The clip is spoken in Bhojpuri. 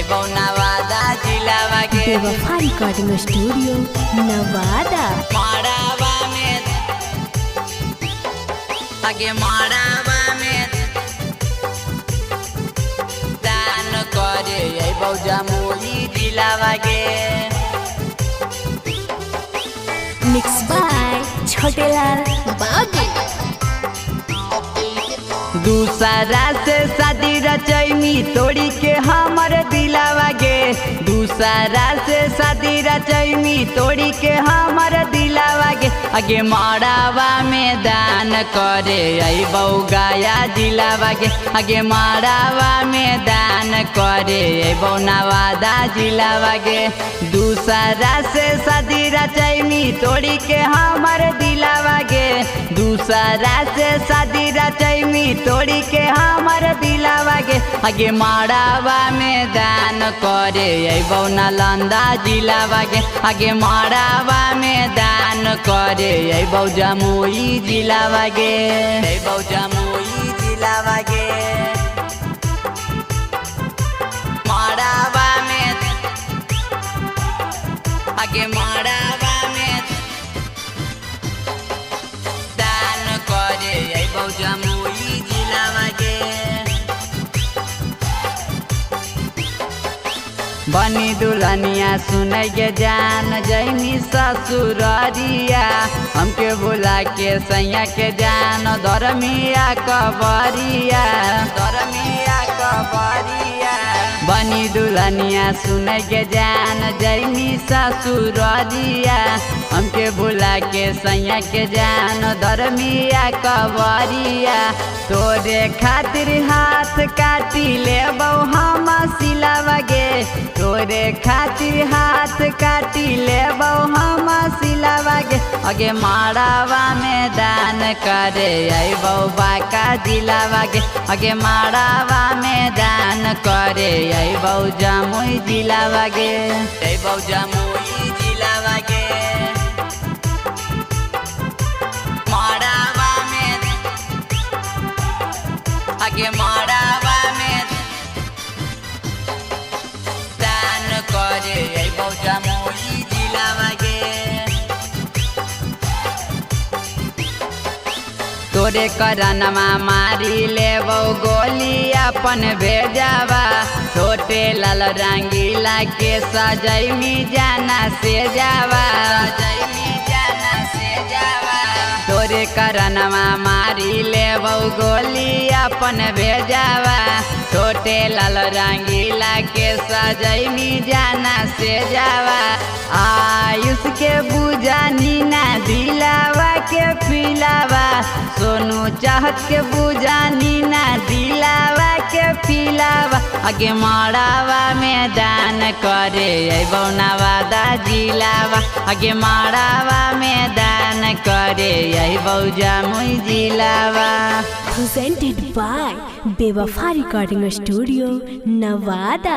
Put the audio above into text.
अइबौ नवादा जिलावा के बेवफा रिकॉर्डिंग स्टूडियो नवादा। मारावा में आगे मारावा में दान करे अइबौ जमुई जिलावा के मिक्स बाय छोटेलाल बागी। दूसरा से शादी रचैनी तोड़ी के हमर दिलावा गे दूसरा से शादी रचैनी तोड़ी के हमर दिलावा गे आगे मारावा में दान करे अइबौ गया जिलावा गे आगे मारावा में दान करे अइबौ नवादा जिलावा गे दूसरा से शादी रचैनी तोड़ी के हमर दिलावा गे दूसरा से शादी रचैनी तोड़ी के हमर दिलावा गे आगे मारावा में दान करे अइबौ नालंदा जिलावा गे आगे मारावा में दान करे अइबौ जमुई जिलावा गे अइबौ जमुई जिलावा गे मारावा में आगे मारावा में दान करे अइबौ जमुई जिलावा गे बनी दुल्हनिया सुनै के जान जैनी ससुररिया हमके बुला के सैया के जान धर्मिया कबरिया धर्मिया कबरिया बनी दुल्हनिया सुनै के जान जैनी ससुररिया हमके बुला के सैया के जान धर्मिया कबरिया तोरे खातिर हाथ काटी लेबौ हम सिलावा गे तोरे खातिर हाथ काटी लेबौ हम सिलावा गे आगे मारावा में दान करे अइबौ बाका जिलावा गे आगे मारावा में दान करे अइबौ जमुई जिलावा गे अइबौ जमुई जिलावा गे मारावा में आगे मारावा में दान करे अइबौ जमुई जिलावा गे तोरे करनमा मारी लेबौ गोली अपन भेजावा छोटे लाल रंगीला के सजैमी जाना से जावा सजैमी जाना से जावा तोरे करनमा मारी लेबौ गोली अपन भेजावा छोटे लाल रंगीला के सजैमी जाना से जावा आयुष के बुझा नीना दिलावा के पिलावा सोनू चाहत के बुझा नीना दिलावा के पिलावा आगे मारावा में दान करे अइबौ नवादा जिलावा आगे मारावा में दान करे अइबौ जमुई जिलावा। प्रेजेंटेड बाय बेवफा रिकॉर्डिंग स्टूडियो नवादा।